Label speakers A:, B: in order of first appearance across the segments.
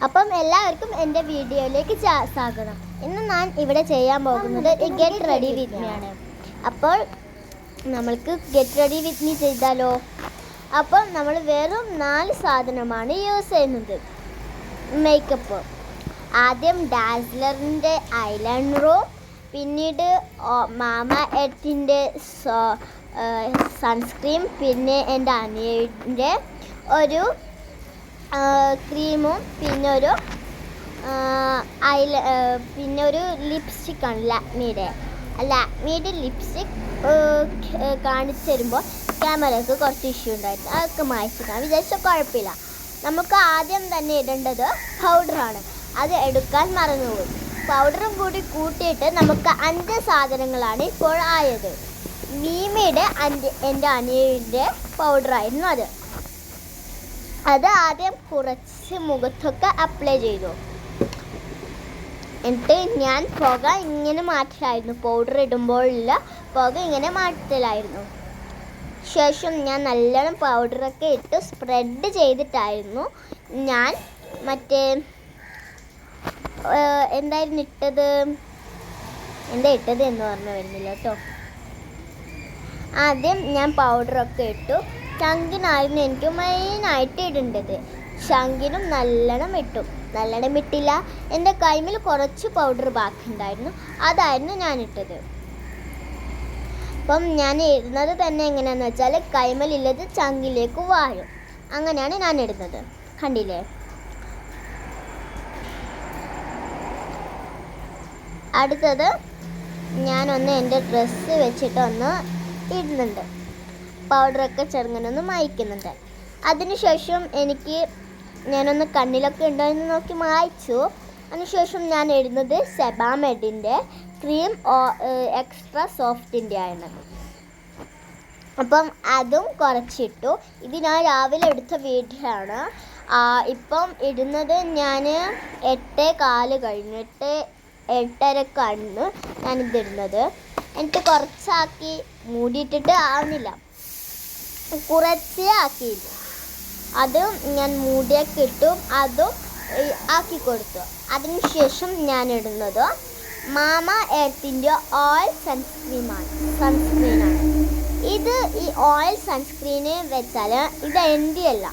A: അപ്പം എല്ലാവർക്കും എൻ്റെ വീഡിയോയിലേക്ക് സ്വാഗതം. ഇന്ന് ഞാൻ ഇവിടെ ചെയ്യാൻ പോകുന്നത് ഗെറ്റ് റെഡി വിത്ത് മീ ആണ്. അപ്പോൾ നമ്മൾക്ക് ഗെറ്റ് റെഡി വിത്ത് മീ ചെയ്താലോ? അപ്പോൾ നമ്മൾ വെറും 4 സാധനമാണ് യൂസ് ചെയ്യുന്നത്. മേക്കപ്പ് ആദ്യം ഡാസ്ലറിൻ്റെ ഐലൈനറും, പിന്നീട് മാമ എർത്തിൻ്റെ സൺസ്ക്രീൻ, പിന്നെ എൻ്റെ അനിയൻ്റെ ഒരു ക്രീമും, പിന്നെ ഒരു ലിപ്സ്റ്റിക്കാണ് ലാക്മിയുടെ ലിപ്സ്റ്റിക് കാണിച്ചു തരുമ്പോൾ ക്യാമറയ്ക്ക് കുറച്ച് ഇഷ്യൂ ഉണ്ടായിരുന്നു. അതൊക്കെ മായ്ച്ചിട്ടാണ് വിചാരിച്ചാൽ കുഴപ്പമില്ല. നമുക്ക് ആദ്യം തന്നെ ഇടേണ്ടത് പൗഡറാണ്. അത് എടുക്കാൻ മറന്നുപോയി. പൗഡറും കൂടി കൂട്ടിയിട്ട് നമുക്ക് 5 സാധനങ്ങളാണ് ഇപ്പോൾ ആയത്. മീമയുടെ എൻ്റെ അനിയൻ്റെ പൗഡറായിരുന്നു അത് ആദ്യം കുറച്ച് മുഖത്തൊക്കെ അപ്ലൈ ചെയ്തു. എന്നിട്ട് ഞാൻ പുക ഇങ്ങനെ മാറ്റലായിരുന്നു. പൗഡർ ഇടുമ്പോഴുള്ള പുക ഇങ്ങനെ മാറ്റലായിരുന്നു. ശേഷം ഞാൻ നല്ലോണം പൗഡറൊക്കെ ഇട്ട് സ്പ്രെഡ് ചെയ്തിട്ടായിരുന്നു ഞാൻ എന്തായിരുന്നു ഇട്ടത് എന്ന് പറഞ്ഞു വരുന്നില്ല കേട്ടോ. ആദ്യം ഞാൻ പൗഡറൊക്കെ ഇട്ടു. ചങ്കിനായിരുന്നു എനിക്ക് മെയിനായിട്ട് ഇടേണ്ടത്. ചങ്കിനും നല്ലോണം ഇട്ടില്ല. എൻ്റെ കൈമിൽ കുറച്ച് പൗഡർ ബാക്കി ഉണ്ടായിരുന്നു. അതായിരുന്നു ഞാൻ ഇട്ടത്. അപ്പം ഞാൻ ഇടുന്നത് തന്നെ എങ്ങനെയാണെന്ന് വെച്ചാൽ കൈമലുള്ളത് ചങ്കിലേക്ക് വാഴും. അങ്ങനെയാണ് ഞാൻ ഇടുന്നത്. കണ്ടില്ലേ? അടുത്തത് ഞാനൊന്ന് എൻ്റെ ഡ്രസ്സ് വെച്ചിട്ടൊന്ന് ഇടുന്നുണ്ട്. പൗഡറൊക്കെ ചെറുങ്ങനൊന്ന് മായ്ക്കുന്നുണ്ട്. അതിനുശേഷം ഞാനൊന്ന് കണ്ണിലൊക്കെ ഉണ്ടോ എന്ന് നോക്കി മായ്ച്ചു. അതിനുശേഷം ഞാൻ ഇടുന്നത് സെബാമെഡിൻ്റെ ക്രീം എക്സ്ട്രാ സോഫ്റ്റിൻ്റെ ആണ്. അപ്പം അതും കുറച്ചിട്ടു. ഇത് ഞാൻ രാവിലെ എടുത്ത വീഡിയോ ആണ്. ഇപ്പം ഇടുന്നത് ഞാൻ 8:15 കഴിഞ്ഞു. 8:30 ഞാനിതിടുന്നത്. എനിക്ക് കുറച്ചാക്കി മൂടിയിട്ടിട്ട് ആവുന്നില്ല, കുറച്ചേ ആക്കിയില്ല. അതും ഞാൻ മൂടിയൊക്കെ ഇട്ടു, അതും ആക്കി കൊടുത്തു. അതിനുശേഷം ഞാൻ ഇടുന്നത് മാമ എർത്തിൻ്റെ ഓയിൽ സൺസ്ക്രീനാണ്. ഈ ഓയിൽ സൺസ്ക്രീന് വെച്ചാൽ ഇത് എൻ്റെ അല്ല,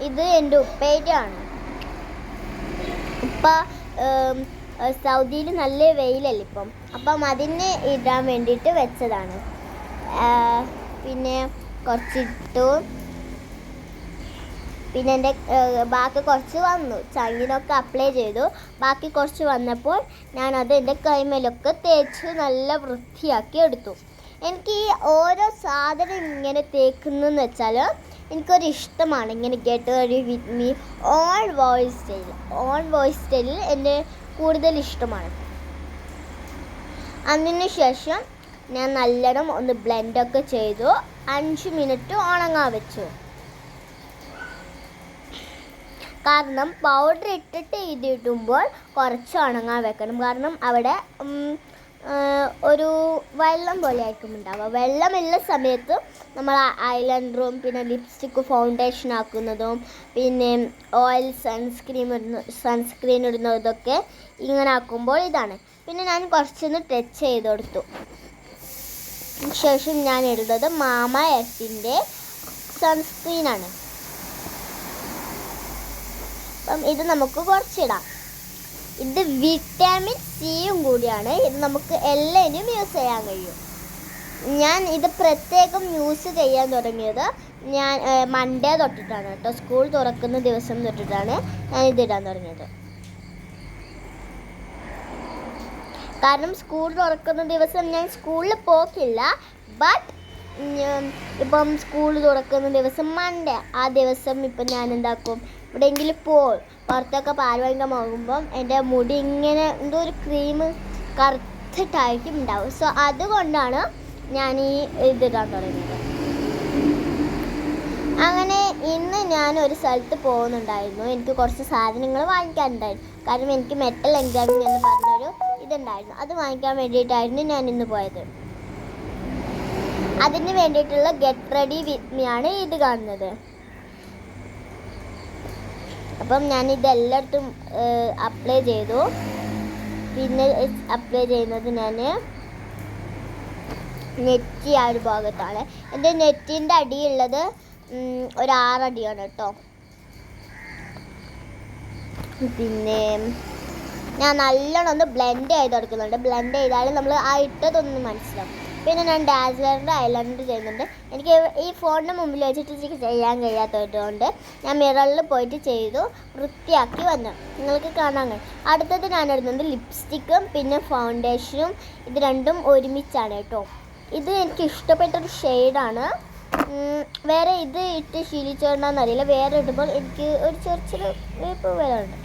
A: ഇത് എൻ്റെ ഉപ്പയുടെ ആണ്. സൗദിയിൽ നല്ല വെയിലല്ലേ ഇപ്പം. അപ്പം അതിന് ഇടാൻ വേണ്ടിയിട്ട് വെച്ചതാണ്. പിന്നെ കുറച്ചിട്ടു. പിന്നെ എൻ്റെ ബാക്കി കുറച്ച് വന്നു. ചങ്കിനൊക്കെ അപ്ലൈ ചെയ്തു. ബാക്കി കുറച്ച് വന്നപ്പോൾ ഞാനത് എൻ്റെ കൈമേലൊക്കെ തേച്ച് നല്ല വൃത്തിയാക്കി എടുത്തു. എനിക്ക് ഈ ഓരോ സാധനം ഇങ്ങനെ തേക്കുന്നതെന്ന് വെച്ചാൽ എനിക്കൊരു ഇഷ്ടമാണ്. ഇങ്ങനെ get ready with me on voice സ്റ്റൈലിൽ എൻ്റെ കൂടുതൽ ഇഷ്ടമാണ്. അതിനുശേഷം ഞാൻ നല്ലോണം ഒന്ന് ബ്ലെൻഡൊക്കെ ചെയ്തു. 5 മിനിറ്റ് ഉണങ്ങാൻ വെച്ചു. കാരണം പൗഡർ ഇട്ടിട്ട് ഇതിടുമ്പോൾ കുറച്ച് ഉണങ്ങാൻ വെക്കണം. കാരണം അവിടെ ഒരു വെള്ളം പോലെ ആയിരിക്കും ഉണ്ടാവുക. വെള്ളമുള്ള സമയത്ത് നമ്മൾ ഐലൈനറും പിന്നെ ലിപ്സ്റ്റിക്ക് ഫൗണ്ടേഷൻ ആക്കുന്നതും പിന്നെ ഓയിൽ സൺസ്ക്രീൻ ഇടുന്നതൊക്കെ ഇങ്ങനെ ആക്കുമ്പോൾ ഇതാണ്. പിന്നെ ഞാൻ കുറച്ചൊന്ന് ടച്ച് ചെയ്ത് കൊടുത്തു. ശേഷം ഞാൻ ഇടുന്നത് മാമ എർത്തിൻ്റെ സൺസ്ക്രീനാണ്. അപ്പം ഇത് നമുക്ക് കുറച്ചിടാം. ഇത് വിറ്റാമിൻ സിയും കൂടിയാണ്. ഇത് നമുക്ക് എല്ലാവരും യൂസ് ചെയ്യാൻ കഴിയും. ഞാൻ ഇത് പ്രത്യേകം യൂസ് ചെയ്യാൻ തുടങ്ങിയത് ഞാൻ മൺഡേ തൊട്ടിട്ടാണ് കേട്ടോ. സ്കൂൾ തുറക്കുന്ന ദിവസം തൊട്ടിട്ടാണ് ഞാൻ ഇതിടാൻ തുടങ്ങിയത്. കാരണം സ്കൂൾ തുറക്കുന്ന ദിവസം ഞാൻ സ്കൂളിൽ പോക്കില്ല. ബട്ട് ഇപ്പം സ്കൂൾ തുറക്കുന്ന ദിവസം മൺഡേ, ആ ദിവസം ഇപ്പം ഞാൻ എന്താക്കും, എവിടെയെങ്കിലും പുറത്തൊക്കെ പാൽ വാങ്ങിക്കാൻ പോകുമ്പം എൻ്റെ മുടി ഇങ്ങനെ എന്തോ ഒരു ക്രീം കറുത്തിട്ടായിരിക്കും ഉണ്ടാവും. സോ അതുകൊണ്ടാണ് ഞാൻ ഇതിടാൻ തുടങ്ങിയത്. അങ്ങനെ ഇന്ന് ഞാൻ ഒരു സ്ഥലത്ത് പോകുന്നുണ്ടായിരുന്നു. എനിക്ക് കുറച്ച് സാധനങ്ങൾ വാങ്ങിക്കാനുണ്ടായിരുന്നു. കാരണം എനിക്ക് മെറ്റൽ എൻഗ്രാവിംഗ് എന്ന് പറഞ്ഞൊരു ഇതുണ്ടായിരുന്നു. അത് വാങ്ങിക്കാൻ വേണ്ടിയിട്ടായിരുന്നു ഞാൻ ഇന്ന് പോയത്. അതിന് വേണ്ടിയിട്ടുള്ള ഗെറ്റ് റെഡി വിത്ത് മീ ആണ് ഇത് കാണുന്നത്. അപ്പം ഞാനിതെല്ലായിടത്തും അപ്ലൈ ചെയ്തു. പിന്നെ അപ്ലൈ ചെയ്യുന്നത് ഞാൻ നെറ്റി ആ ഒരു ഭാഗത്താണ്. എൻ്റെ നെറ്റിൻ്റെ അടിയുള്ളത് ഒരു 6 അടിയാണ് കേട്ടോ. പിന്നെ ഞാൻ നല്ലോണം ഒന്ന് ബ്ലെൻഡ് ചെയ്ത് കൊടുക്കുന്നുണ്ട്. ബ്ലെൻഡ് ചെയ്താൽ നമ്മൾ ആ ഇട്ടതൊന്നും മനസ്സിലാവും. പിന്നെ ഞാൻ ഡാസ്ലറിൻ്റെ ഐലൈനർ ചെയ്യുന്നുണ്ട്. എനിക്ക് ഈ ഫോണിൻ്റെ മുമ്പിൽ വെച്ചിട്ട് ചെയ്യാൻ കഴിയാത്തതുകൊണ്ട് ഞാൻ മിററിൽ പോയിട്ട് ചെയ്തു വൃത്തിയാക്കി വന്നു. നിങ്ങൾക്ക് കാണാൻ കഴിയും. അടുത്തത് ഞാൻ ഇടുന്നത് ലിപ്സ്റ്റിക്കും പിന്നെ ഫൗണ്ടേഷനും. ഇത് രണ്ടും ഒരുമിച്ചാണ് കേട്ടോ. ഇത് എനിക്ക് ഇഷ്ടപ്പെട്ടൊരു ഷെയ്ഡാണ്. വേറെ ഇത് ഇട്ട് ശീലിച്ചോണ്ടാന്നറിയില്ല, വേറെ ഇടുമ്പോൾ എനിക്ക് ഒരു ചെറിയൊരു വേപ്പ് വേറെ ഉണ്ട്.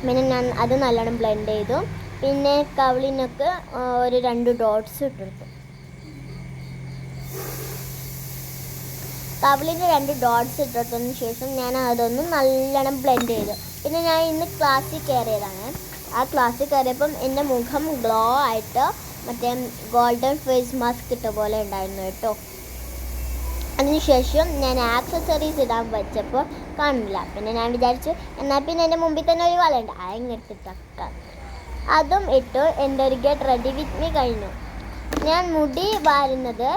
A: പിന്നെ ഞാൻ അത് നല്ലോണം ബ്ലെൻഡ് ചെയ്തു. പിന്നെ കവിളിനൊക്കെ ഒരു 2 ഡോട്ട്സ് ഇട്ടെടുത്തു. കവിളിന് 2 ഡോട്ട്സ് ഇട്ടെടുത്തതിന് ശേഷം ഞാൻ അതൊന്ന് നല്ലോണം ബ്ലെൻഡ് ചെയ്തു. പിന്നെ ഞാൻ ഇന്ന് ക്ലാസ്സിൽ കയറിയതാണ്. ആ ക്ലാസ്സിൽ കയറിയപ്പം എൻ്റെ മുഖം ഗ്ലോ ആയിട്ട് മറ്റേ ഗോൾഡൻ ഫേസ് മാസ്ക് ഇട്ട പോലെ ഉണ്ടായിരുന്നു കേട്ടോ. അതിനുശേഷം ഞാൻ ആക്സസറീസ് ഇടാൻ വെച്ചപ്പോൾ കാണില്ല. പിന്നെ ഞാൻ വിചാരിച്ചു എന്നാൽ പിന്നെ എൻ്റെ മുമ്പിൽ തന്നെ ഒരു വളയുണ്ട്, അയങ്ങെടുത്തിട്ടൊക്കെ അതും ഇട്ടു. എൻ്റെ ഒരു ഗെറ്റ് റെഡി വിത്ത് മീ കഴിഞ്ഞു. ഞാൻ മുടി വാരുന്നത്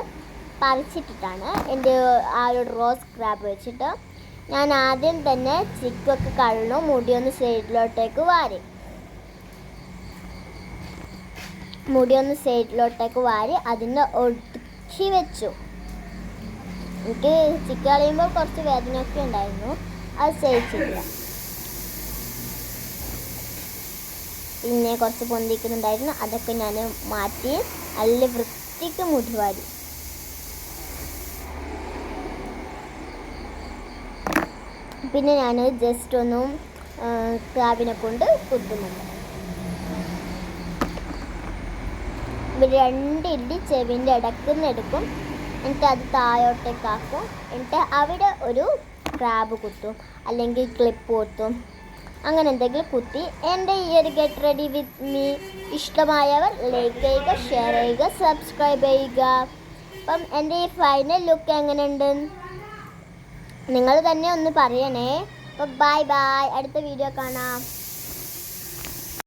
A: പറിച്ചിട്ടിട്ടാണ്. എൻ്റെ ആ ഒരു റോസ് സ്ക്രാബ് വെച്ചിട്ട് ഞാൻ ആദ്യം തന്നെ ചിക്കൊക്കെ കളഞ്ഞു. മുടിയൊന്ന് സൈഡിലോട്ടേക്ക് വാരി അതിനെ ഒതുക്കി വെച്ചു. എനിക്ക് ചിക്ക് കളയുമ്പോൾ കുറച്ച് വേദനയൊക്കെ ഉണ്ടായിരുന്നു, അത് സഹിച്ചില്ല. പിന്നെ കുറച്ച് പൊന്തിക്കുന്നുണ്ടായിരുന്നു, അതൊക്കെ ഞാൻ മാറ്റി നല്ല വൃത്തിക്ക് മുടി വാരി. പിന്നെ ഞാൻ ജസ്റ്റ് ഒന്നും ക്രാബിനെ കൊണ്ട് കുത്തുന്നുണ്ട്. 2 ഇല്ലി ചെവിൻ്റെ ഇടക്കുന്ന് എടുക്കും, എന്നിട്ട് അത് താഴോട്ടേക്കാക്കും. എന്നിട്ട് അവിടെ ഒരു ക്രാബ് കുത്തും, അല്ലെങ്കിൽ ക്ലിപ്പ് കുത്തും, അങ്ങനെ എന്തെങ്കിലും കുത്തി. എൻ്റെ ഈ ഒരു ഗെറ്റ് റെഡി വിത്ത് മീ ഇഷ്ടമായവർ ലൈക്ക് ചെയ്യുക, ഷെയർ ചെയ്യുക, സബ്സ്ക്രൈബ് ചെയ്യുക. അപ്പം എൻ്റെ ഈ ഫൈനൽ ലുക്ക് എങ്ങനെയുണ്ട് നിങ്ങൾ തന്നെ ഒന്ന് പറയണേ. അപ്പം ബൈ ബൈ, അടുത്ത വീഡിയോ കാണാം.